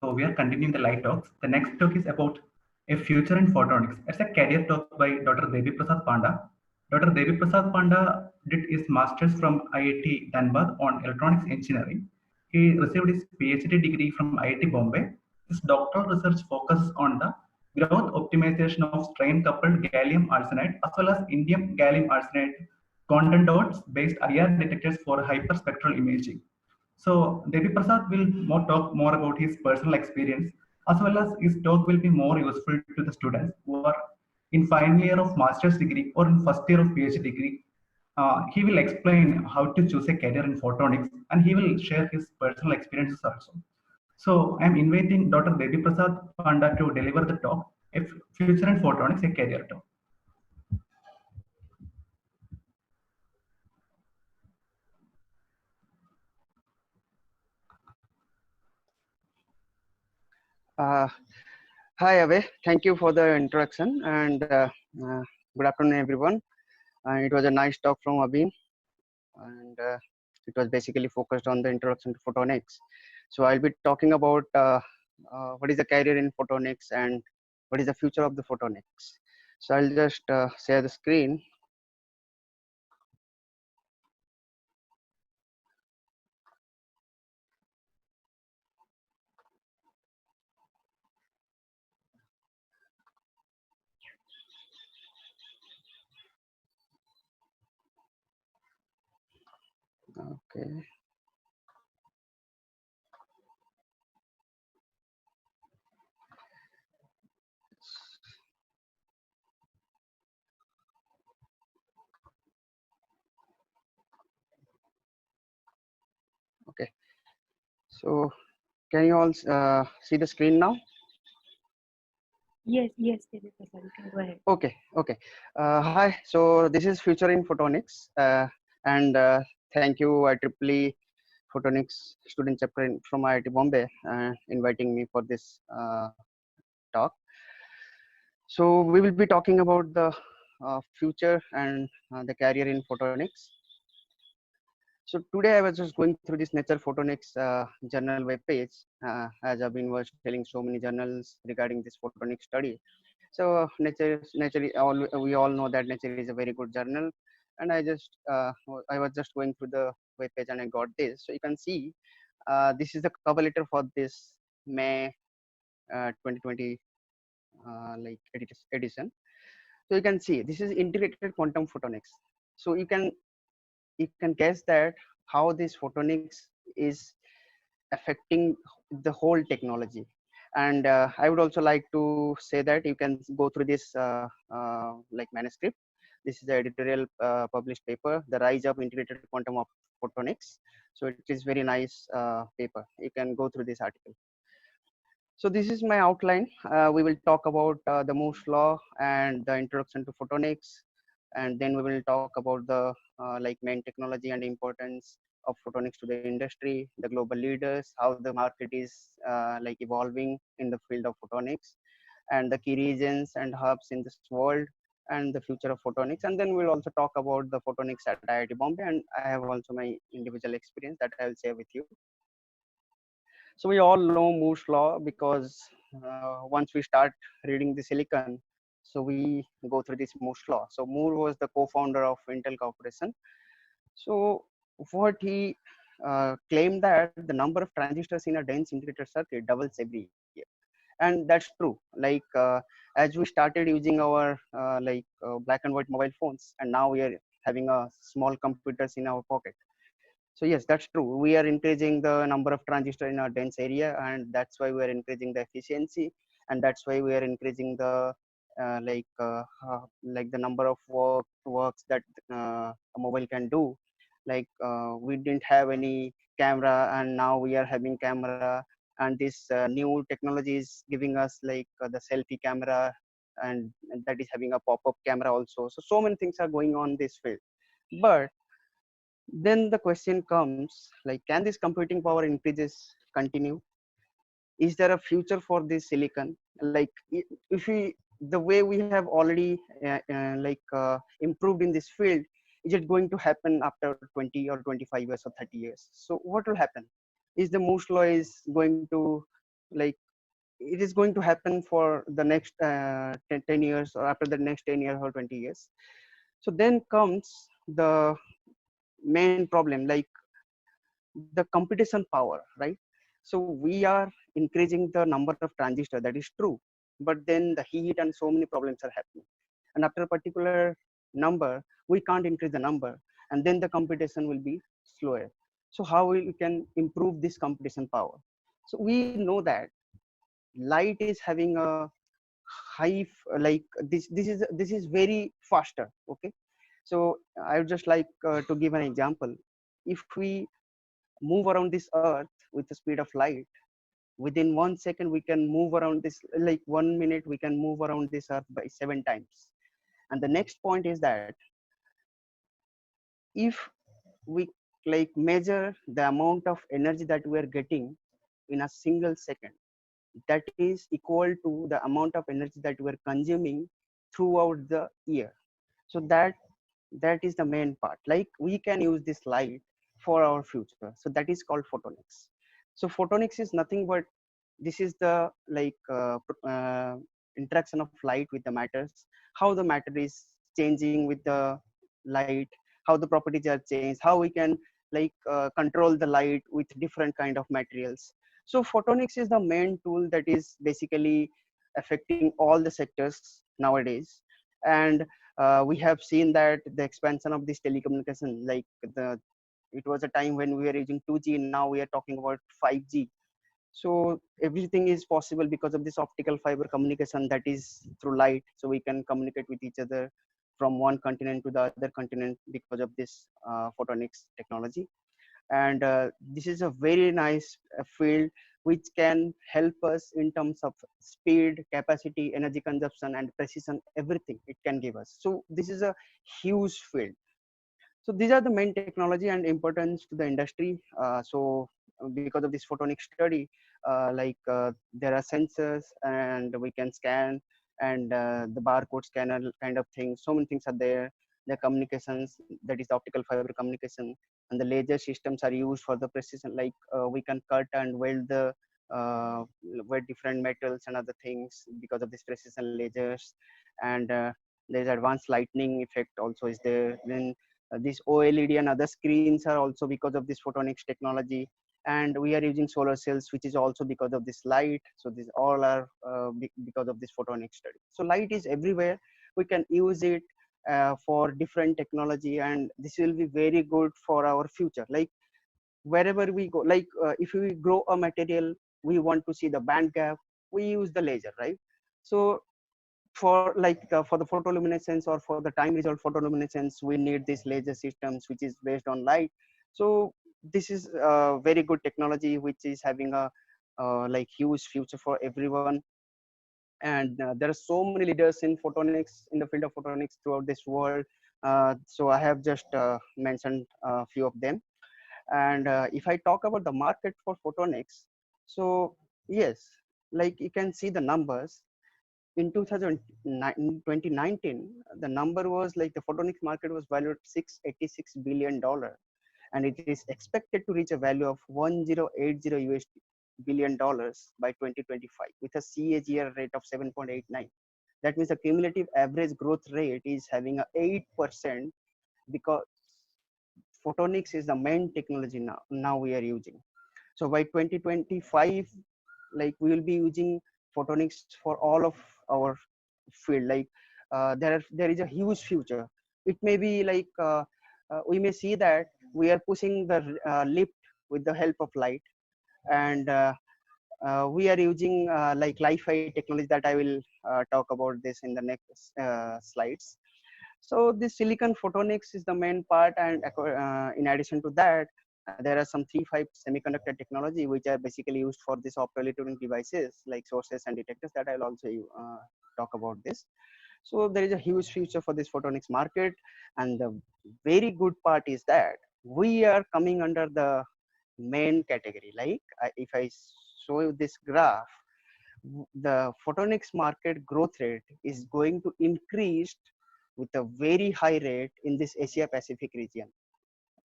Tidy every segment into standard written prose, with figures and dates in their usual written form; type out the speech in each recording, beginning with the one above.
So we are continuing the light talks. The next talk is about a future in photonics. It's a career talk by Dr. Devi Prasad Panda. Dr. Devi Prasad Panda did his master's from IIT Dhanbad on electronics engineering. He received his PhD degree from IIT Bombay. His doctoral research focuses on the growth optimization of strain-coupled gallium arsenide as well as indium gallium arsenide content dots based IR detectors for hyperspectral imaging. So Devi Prasad will talk more about his personal experience as well as his talk will be more useful to the students who are in final year of master's degree or in first year of PhD degree. He will explain how to choose a career in photonics and he will share his personal experiences also. So I'm inviting Dr. Devi Prasad Panda to deliver the talk, a future in photonics, a career talk. Hi, Ave. Thank you for the introduction and good afternoon, everyone. It was a nice talk from Abhin, and it was basically focused on the introduction to photonics. So I'll be talking about what is the career in photonics and what is the future of the photonics. So I'll just share the screen. Okay. Okay. So can you all see the screen now? Yes, Devi Prasad, you can go ahead. Okay. Hi. So this is Future in Photonics, and thank you IEEE Photonics student chapter from IIT Bombay inviting me for this talk. So we will be talking about the future and the career in photonics. So today I was just going through this Nature Photonics journal web page, as Abhin was telling so many journals regarding this photonics study. So Nature, we all know that Nature is a very good journal, and I was just going through the web page and I got this. So you can see this is the cover letter for this May 2020 edition. So you can see this is integrated quantum photonics. So you can guess that how this photonics is affecting the whole technology. And I would also like to say that you can go through this like manuscript. This is the editorial published paper, The Rise of Integrated Quantum of Photonics. So it is very nice paper. You can go through this article. So this is my outline. We will talk about the Moore's law and the introduction to photonics, and then we will talk about the like main technology and importance of photonics to the industry, the global leaders, how the market is like evolving in the field of photonics, and the key regions and hubs in this world, and the future of photonics. And then we'll also talk about the photonics at IIT Bombay, and I have also my individual experience that I will share with you. So we all know Moore's law because once we start reading the silicon, so we go through this Moore's law. So Moore was the co-founder of Intel Corporation. So what he claimed that the number of transistors in a dense integrated circuit doubles every year, and that's true. Like as we started using our black and white mobile phones, and now we are having a small computers in our pocket. So yes, that's true. We are increasing the number of transistors in our dense area, and that's why we are increasing the efficiency, and that's why we are increasing the like the number of works that a mobile can do. Like we didn't have any camera, and now we are having camera, and this new technology is giving us like the selfie camera, and that is having a pop-up camera also. So many things are going on this field, but then the question comes, like, can this computing power increases continue? Is there a future for this silicon? Like if we, the way we have already improved in this field, is it going to happen after 20 or 25 years or 30 years? So what will happen? Is the Moore's law is going to like it is going to happen for the next 10 years, or after the next 10 years or 20 years. So then comes the main problem, like the competition power, right? So we are increasing the number of transistors, that is true, but then the heat and so many problems are happening, and after a particular number we can't increase the number, and then the competition will be slower. So how we can improve this competition power? So we know that light is having a like this is very faster, okay? So I would just like to give an example. If we move around this earth with the speed of light, within 1 second we can move around this, like 1 minute we can move around this earth by 7 times. And the next point is that if we like measure the amount of energy that we are getting in a single second, that is equal to the amount of energy that we are consuming throughout the year. So that is the main part, like we can use this light for our future. So that is called photonics. So photonics is nothing but this is the like interaction of light with the matters, how the matter is changing with the light, how the properties are changed, how we can like control the light with different kind of materials. So photonics is the main tool that is basically affecting all the sectors nowadays. And we have seen that the expansion of this telecommunication, like the it was a time when we were using 2G, now we are talking about 5G. So everything is possible because of this optical fiber communication, that is through light. So we can communicate with each other from one continent to the other continent because of this photonics technology. And this is a very nice field which can help us in terms of speed, capacity, energy consumption, and precision. Everything it can give us. So this is a huge field. So these are the main technology and importance to the industry. So because of this photonic study, there are sensors and we can scan, and the barcode scanner kind of thing. So many things are there. The communications, that is the optical fiber communication, and the laser systems are used for the precision. Like we can cut and weld different metals and other things because of this precision lasers. And there's advanced lightning effect also is there. Then this OLED and other screens are also because of this photonics technology. And we are using solar cells, which is also because of this light. So these all are because of this photonics study. So light is everywhere. We can use it for different technology, and this will be very good for our future. Like wherever we go, like if we grow a material, we want to see the band gap, we use the laser, right? So for the photoluminescence or for the time resolved photoluminescence, we need these laser systems which is based on light. So this is a very good technology which is having a like huge future for everyone. And there are so many leaders in photonics, in the field of photonics throughout this world. So I have just mentioned a few of them. And if I talk about the market for photonics, so yes, like you can see the numbers. In 2019, the number was like the photonics market was valued $686 billion, and it is expected to reach a value of 1080 US billion by 2025 with a CAGR rate of 7.89. That means the cumulative average growth rate is having a 8%, because photonics is the main technology now we are using. So by 2025, like we will be using photonics for all of our field. Like there is a huge future. It may be like we may see that we are pushing the lift with the help of light. And we are using like Li-Fi technology that I will talk about this in the next slides. So this silicon photonics is the main part, and in addition to that, there are some 3-5 semiconductor technology which are basically used for this optoelectronic devices like sources and detectors that I'll also talk about this. So there is a huge future for this photonics market, and the very good part is that we are coming under the main category. Like if I show you this graph, the photonics market growth rate is going to increase with a very high rate in this Asia Pacific region.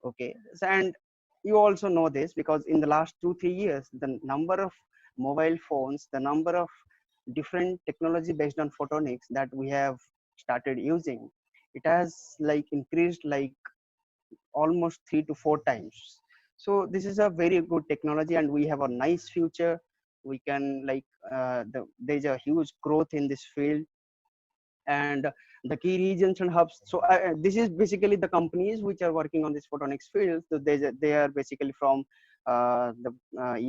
Okay, and you also know this because in the last 2-3 years, the number of mobile phones, the number of different technology based on photonics that we have started using, it has like increased like almost 3 to 4 times. So this is a very good technology, and we have a nice future. We can like there's a huge growth in this field, and the key regions and hubs. So this is basically the companies which are working on this photonics field. So they are basically from the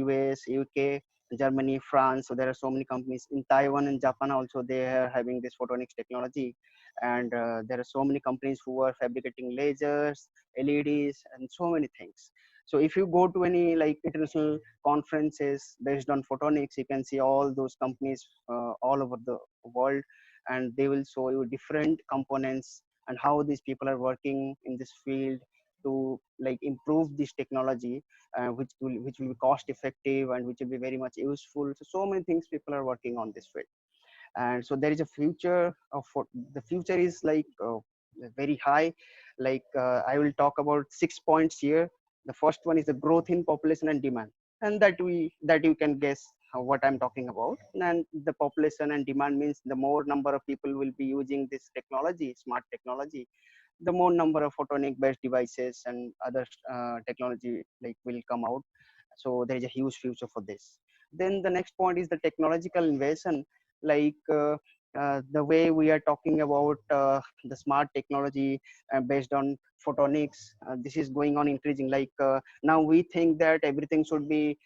US, UK, Germany, France. So there are so many companies in Taiwan and Japan also. They are having this photonics technology, and there are so many companies who are fabricating lasers, LEDs, and so many things. So if you go to any like international conferences based on photonics, you can see all those companies all over the world, and they will show you different components and how these people are working in this field to like improve this technology, which will be cost effective and which will be very much useful. So many things people are working on this field, and so there is a future of the future is like very high. Like I will talk about 6 points here. The first one is the growth in population and demand, and that you can guess what I'm talking about. And the population and demand means the more number of people will be using this technology, smart technology, the more number of photonic based devices and other technology like will come out. So there is a huge future for this. Then the next point is the technological innovation. Like the way we are talking about the smart technology based on photonics, this is going on increasing. Like now we think that everything should be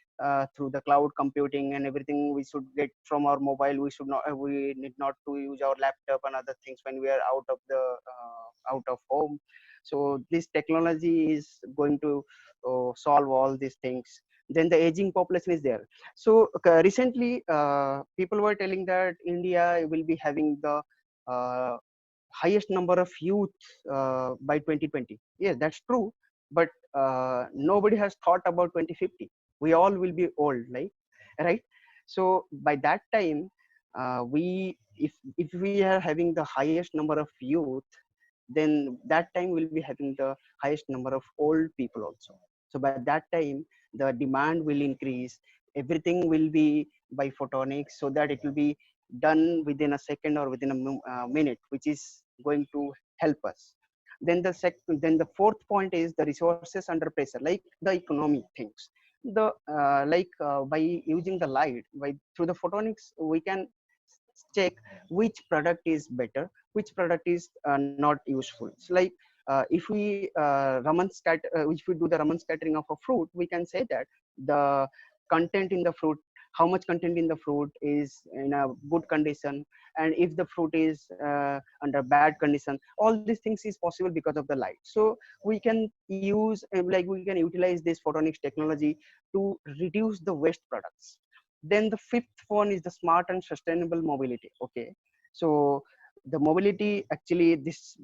through the cloud computing, and everything we should get from our mobile. We should not we need not to use our laptop and other things when we are out of home. So this technology is going to solve all these things. Then the aging population is there. So recently people were telling that India will be having the uh, highest number of youth by 2020. Yes, that's true, but nobody has thought about 2050. We all will be old, like, right? So by that time, we if we are having the highest number of youth, then that time we'll be having the highest number of old people also. So by that time, the demand will increase. Everything will be by photonics, so that it will be done within a second or within a minute, which is going to help us. Then then the fourth point is the resources under pressure, like the economy things. The by using the light by through the photonics, we can check which product is better, which product is not useful. It's like if we if we do the Raman scattering of a fruit, we can say that the content in the fruit, how much content in the fruit is in a good condition, and if the fruit is under bad condition. All these things is possible because of the light. So we can use we can utilize this photonics technology to reduce the waste products. Then the fifth one is the smart and sustainable mobility. Okay, so the mobility, actually this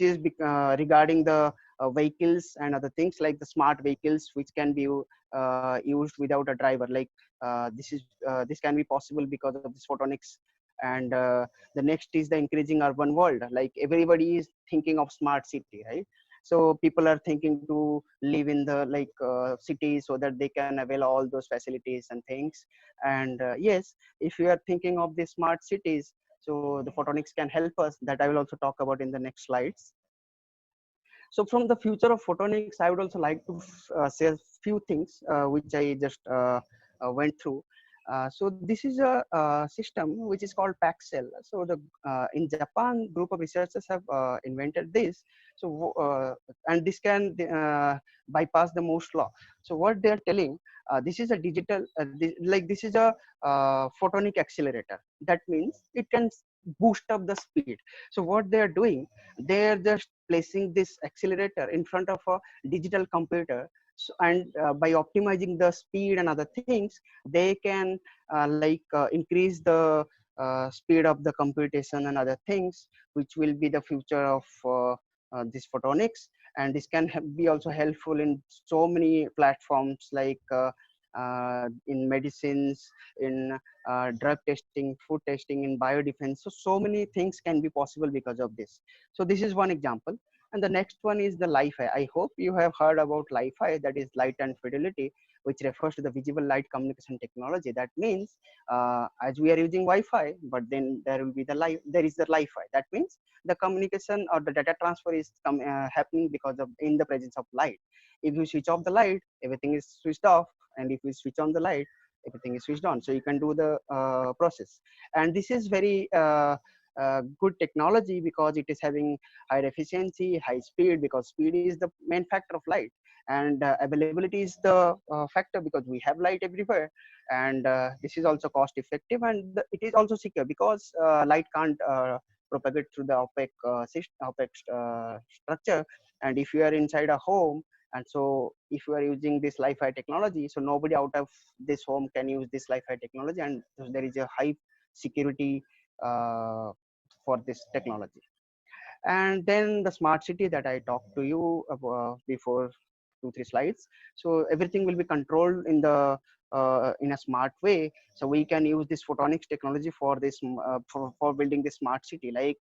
is regarding the vehicles and other things, like the smart vehicles which can be used without a driver. Like this can be possible because of this photonics. And the next is the increasing urban world. Like everybody is thinking of smart city, right? So people are thinking to live in the city so that they can avail all those facilities and things. And yes, if you are thinking of the smart cities, so the photonics can help us. That I will also talk about in the next slides. So from the future of photonics, I would also like to say a few things which I just went through. So this is a system which is called Paxcel. So the in Japan, group of researchers have invented this. So and this can bypass the Moore's law. So what they are telling, this is a digital this is a photonic accelerator. That means it can boost up the speed. So what they are doing, they are just placing this accelerator in front of a digital computer. So, and by optimizing the speed and other things, they can increase the speed of the computation and other things, which will be the future of this photonics. And this can be also helpful in so many platforms, like in medicines, in drug testing, food testing, in biodefense. So many things can be possible because of this. So this is one example. And the next one is the Li-Fi. I hope you have heard about Li-Fi, that is light and fidelity. which refers to the visible light communication technology. That means as we are using Wi-Fi, but then there will be there is the Li-Fi. That means the communication or the data transfer is happening because of in the presence of light. If you switch off the light, everything is switched off, and if you switch on the light, everything is switched on. So you can do the process, and this is very good technology because it is having high efficiency, high speed, because speed is the main factor of light, and availability is the factor because we have light everywhere, and this is also cost effective, and it is also secure because light can't propagate through the opaque structure. And if you are inside a home, and so if you are using this Li-Fi technology, so nobody out of this home can use this Li-Fi technology, and there is a high security uh, for this technology. And then the smart city that I talked to you about before 2 3 slides. So everything will be controlled in a smart way. So we can use this photonics technology for this for building this smart city. Like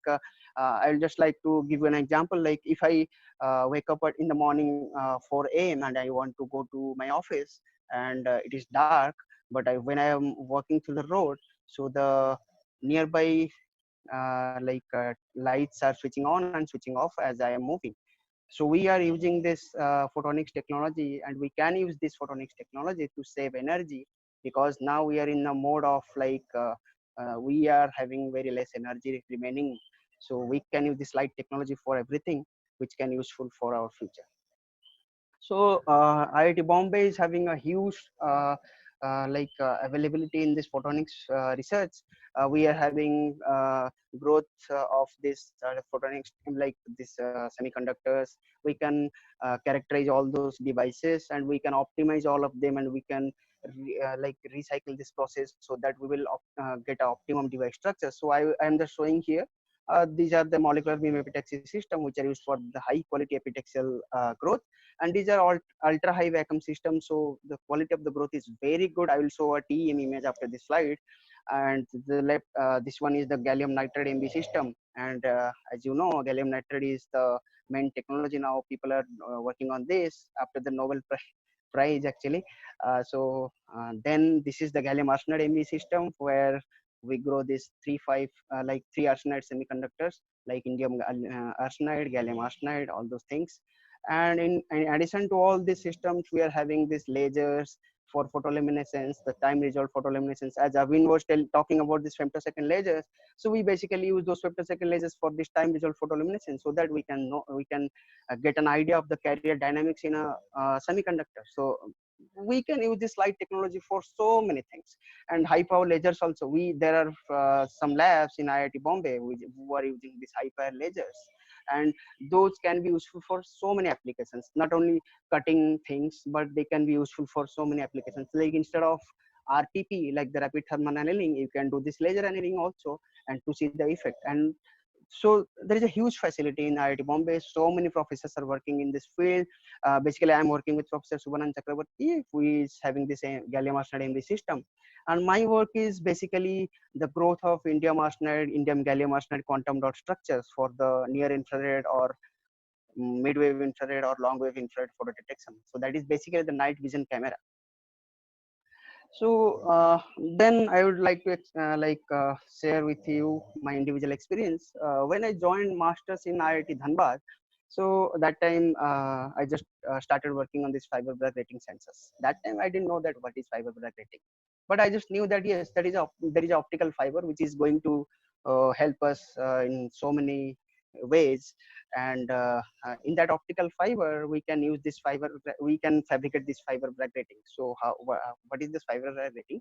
I'll just like to give you an example. Like if I wake up in the morning 4 a.m. and I want to go to my office, and it is dark, but when I am walking through the road, so the nearby lights are switching on and switching off as I am moving. So we are using this photonics technology, and we can use this photonics technology to save energy, because now we are in a mode of we are having very less energy remaining. So we can use this light technology for everything, which can useful for our future. So IIT Bombay is having a huge availability in this photonics research. We are having growth of this photonics, like this semiconductors. We can characterize all those devices, and we can optimize all of them, and we can recycle this process so that we will get an optimum device structure. So I am just showing here. These are the molecular beam epitaxy system, which are used for the high quality epitaxial growth, and these are all ultra high vacuum systems, so the quality of the growth is very good. I will show a TEM image after this slide. And the left this one is the gallium nitride MB system, and as you know, gallium nitride is the main technology now. People are working on this after the Nobel prize actually. Then this is the gallium arsenide MB system, where we grow this 3 5 3 arsenide semiconductors, like indium arsenide, gallium arsenide, all those things. And in addition to all these systems, we are having these lasers for photoluminescence, the time resolved photoluminescence. As Avin was talking about this femtosecond lasers, so we basically use those femtosecond lasers for this time resolved photoluminescence, so that we can get an idea of the carrier dynamics in a semiconductor. So we can use this light technology for so many things. And high power lasers also, there are some labs in IIT Bombay who are using these high power lasers, and those can be useful for so many applications, not only cutting things, but they can be useful for so many applications. Like instead of RTP, like the rapid thermal annealing, you can do this laser annealing also, and to see the effect. And so there is a huge facility in IIT Bombay. So many professors are working in this field. Basically, I'm working with Professor Subhanand Chakrabarti, who is having this gallium arsenide MB system. And my work is basically the growth of indium gallium arsenide quantum dot structures for the near infrared or mid-wave infrared or long-wave infrared photo detection. So that is basically the night vision camera. So then I would like to share with you my individual experience. When I joined masters in IIT Dhanbad, so that time I just started working on this fiber Bragg rating sensors. That time I didn't know that what is fiber Bragg rating, but I just knew that yes, there is a optical fiber which is going to help us in so many ways. And in that optical fiber, we can use this fiber, we can fabricate this fiber Bragg rating. So what is this fiber Bragg rating?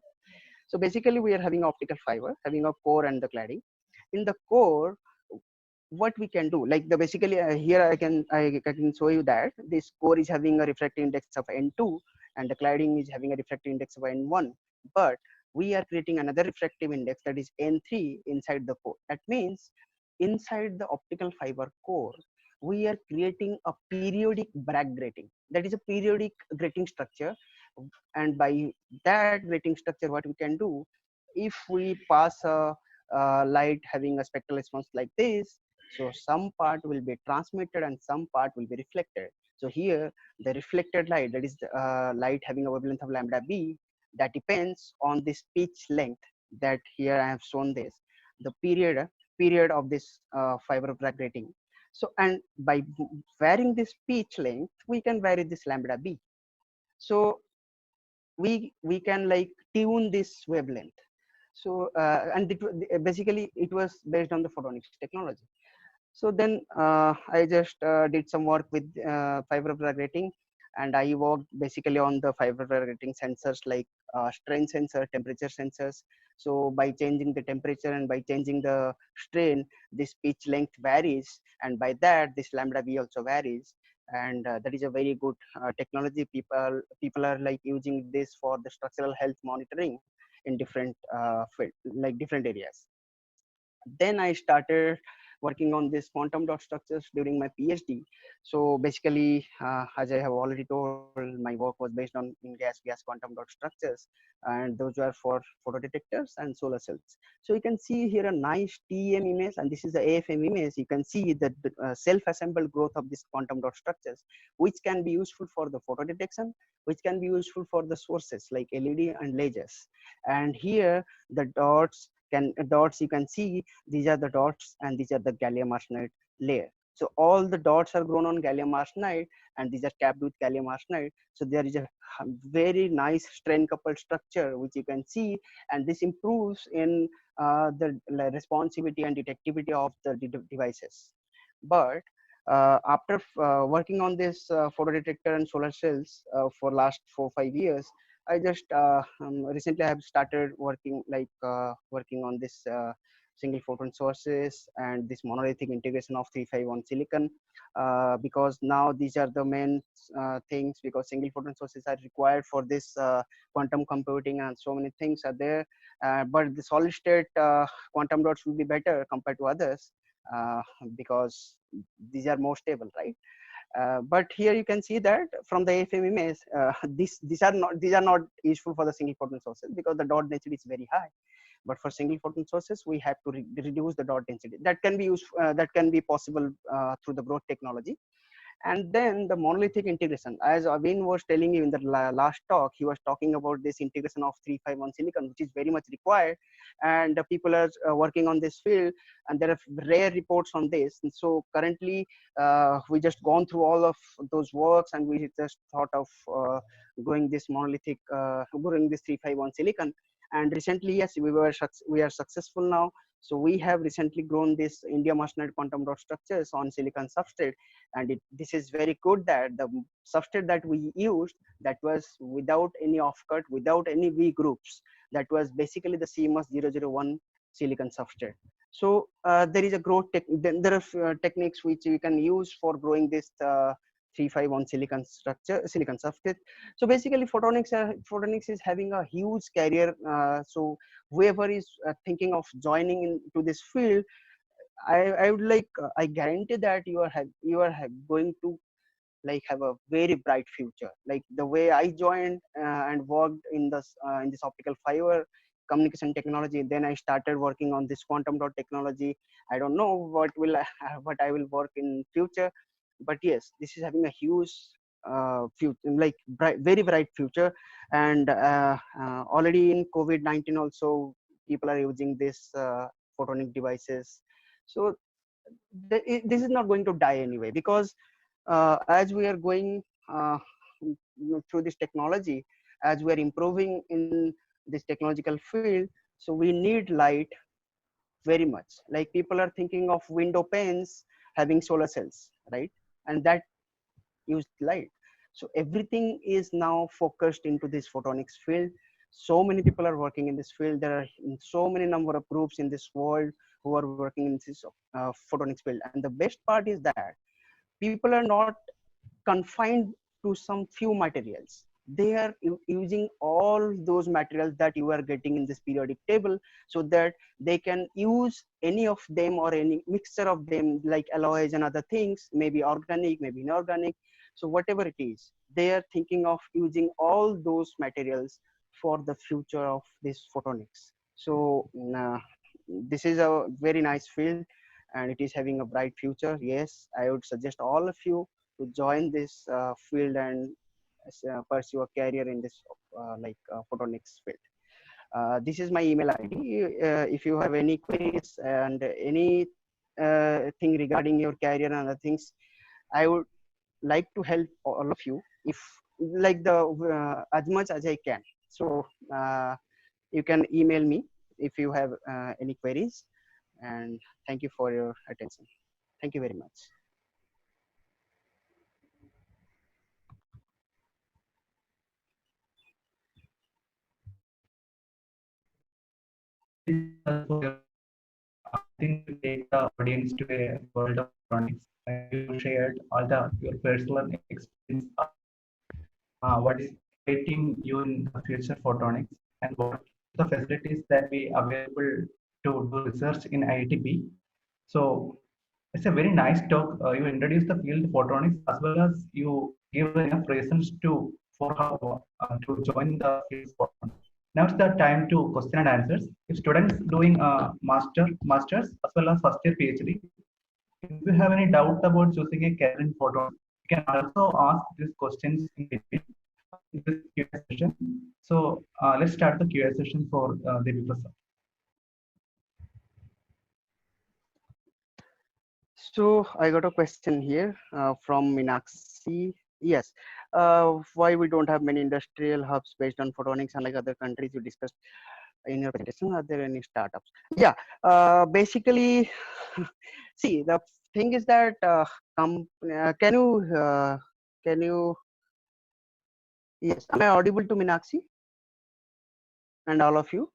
So basically we are having optical fiber having a core and the cladding. In the core, what we can do, like the basically here I can show you that this core is having a refractive index of n2, and the cladding is having a refractive index of n1, but we are creating another refractive index, that is n3, inside the core. That means inside the optical fiber core, we are creating a periodic Bragg grating, that is a periodic grating structure. And by that grating structure, what we can do, if we pass a light having a spectral response like this, so some part will be transmitted and some part will be reflected. So here the reflected light, that is the light having a wavelength of lambda b, that depends on this pitch length, that here I have shown this, the period of this fiber Bragg grating. So and by varying this pitch length, we can vary this lambda b. So we can like tune this wavelength. So and basically it was based on the photonics technology. So then I just did some work with fiber Bragg grating, and I worked basically on the fiber Bragg grating sensors like strain sensor, temperature sensors. So by changing the temperature and by changing the strain, this pitch length varies, and by that this lambda b also varies. And that is a very good technology. People are like using this for the structural health monitoring in different field, like different areas. Then I started working on this quantum dot structures during my PhD. So basically, as I have already told, my work was based on in gas quantum dot structures, and those were for photodetectors and solar cells. So you can see here a nice TEM image, and this is the AFM image. You can see the self-assembled growth of these quantum dot structures, which can be useful for the photo detection, which can be useful for the sources like LED and lasers. And here the dots you can see, these are the dots and these are the gallium arsenide layer. So all the dots are grown on gallium arsenide, and these are capped with gallium arsenide. So there is a very nice strain coupled structure which you can see, and this improves in the responsivity and detectivity of the devices. But after working on this photo detector and solar cells for last 4 5 years, I just recently I have started working on this single photon sources and this monolithic integration of 351 silicon, because now these are the main things, because single photon sources are required for this quantum computing, and so many things are there. But the solid state quantum dots will be better compared to others, because these are more stable, right? But here you can see that from the AFM image, these are not useful for the single photon sources because the dot density is very high. But for single photon sources, we have to reduce the dot density. That can be used. That can be possible through the growth technology. And then the monolithic integration, as Avin was telling you in the last talk, he was talking about this integration of 351 silicon, which is very much required, and people are working on this field, and there are rare reports on this. And so currently we just gone through all of those works, and we just thought of going this monolithic going this 351 silicon. And recently, yes, we are successful now. So we have recently grown this indium arsenide quantum dot structures on silicon substrate, and this is very good that the substrate that we used, that was without any offcut, without any V groups, that was basically the CMOS 001 silicon substrate. So there is a then there are techniques which you can use for growing this 351 silicon substrate. So basically photonics is having a huge career. So whoever is thinking of joining into this field, I would like I guarantee that you are going to like have a very bright future. Like the way I joined and worked in this optical fiber communication technology, then I started working on this quantum dot technology. I don't know what I will work in future, but yes, this is having a huge future, like very bright future. And already in COVID-19 also, people are using this photonic devices. So this is not going to die anyway, because as we are going through this technology, as we are improving in this technological field, so we need light very much. Like people are thinking of window panes having solar cells, right? And that use light. So everything is now focused into this photonics field. So many people are working in this field. There are so many number of groups in this world who are working in this photonics field. And the best part is that people are not confined to some few materials. They are using all those materials that you are getting in this periodic table, so that they can use any of them or any mixture of them, like alloys and other things, maybe organic, maybe inorganic. So whatever it is, they are thinking of using all those materials for the future of this photonics. So this is a very nice field, and it is having a bright future. Yes, I would suggest all of you to join this field and pursue a career in this photonics field. This is my email ID. If you have any queries and any thing regarding your career and other things, I would like to help all of you if like the as much as I can. So you can email me if you have any queries, and thank you for your attention. Thank you very much. I think to take the audience to a world of electronics. You shared all the your personal experience, what is exciting you in the future photonics, and what the facilities that we available to do research in IITB. So it's a very nice talk. You introduce the field photonics as well as you give enough reasons to for how to join the field photonics. Now it's the time to question and answers. If students doing masters as well as first year PhD, if you have any doubt about choosing a career in photonics, you can also ask these questions in between this Q&A session. So let's start the Q&A session for Devi Prasad. So I got a question here from Meenakshi. Yes, why we don't have many industrial hubs based on photonics unlike other countries you discussed in your presentation? Are there any startups? Yeah, basically, see, the thing is that can you? Yes, am I audible to Meenakshi and all of you?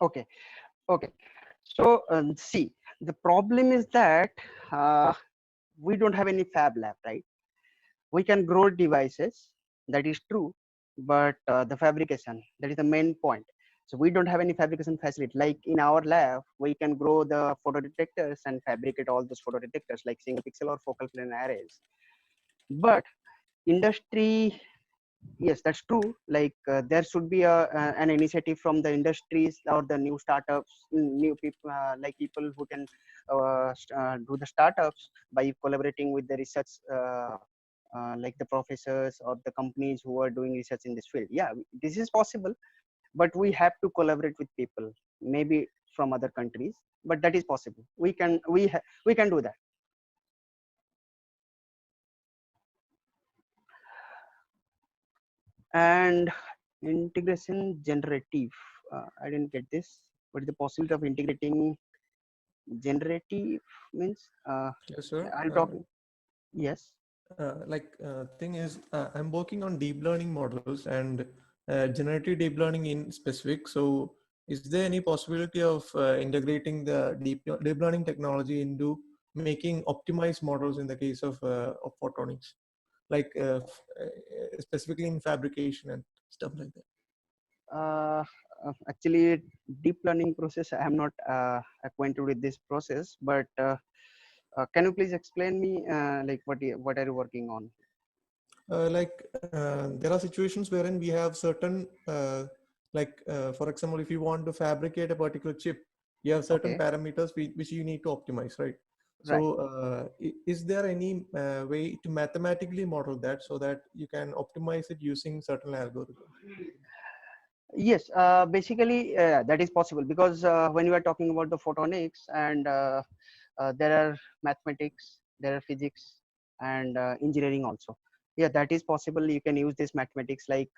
Okay, okay. So see, the problem is that uh, we don't have any fab lab, right? We can grow devices, that is true, but the fabrication, that is the main point. So we don't have any fabrication facility. Like in our lab, we can grow the photodetectors and fabricate all those photodetectors like single pixel or focal plane arrays. But industry, yes, that's true. Like there should be an initiative from the industries or the new startups, new people, like people who can do the startups by collaborating with the research like the professors or the companies who are doing research in this field. Yeah, this is possible, but we have to collaborate with people, maybe from other countries, but that is possible. We can do that. And integration generative, I didn't get this. What is the possibility of integrating generative means? Yes, sir. I'll talk. Yes. Thing is, I'm working on deep learning models and generative deep learning in specific. So is there any possibility of integrating the deep learning technology into making optimized models in the case of photonics, like specifically in fabrication and stuff like that? Actually, deep learning process, I am not acquainted with this process, but can you please explain me like what are you working on? There are situations wherein we have certain for example, if you want to fabricate a particular chip, you have certain Okay. parameters which you need to optimize, right? Right. So is there any way to mathematically model that so that you can optimize it using certain algorithms? Yes, basically that is possible because when you are talking about the photonics and there are mathematics, there are physics and engineering also. Yeah, that is possible. You can use this mathematics like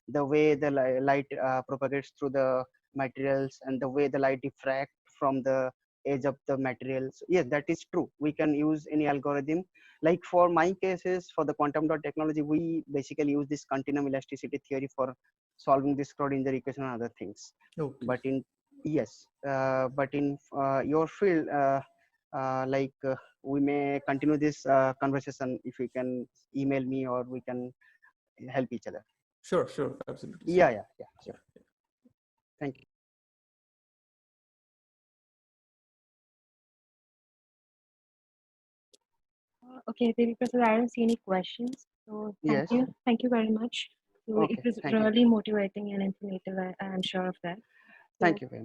the way the light propagates through the materials and the way the light diffract from the edge of the materials. Yes, that is true. We can use any algorithm. Like for my cases, for the quantum dot technology, we basically use this continuum elasticity theory for solving this Schrodinger equation and other things. Okay. But in yes, but in your field, we may continue this conversation if you can email me or we can help each other. Sure, absolutely. Yeah, sure. Thank you. Okay, Devi Prasad, I don't see any questions. So Yes. thank you very much. So Okay, it was thank you. really motivating and informative. I am sure of that. Thank you very much.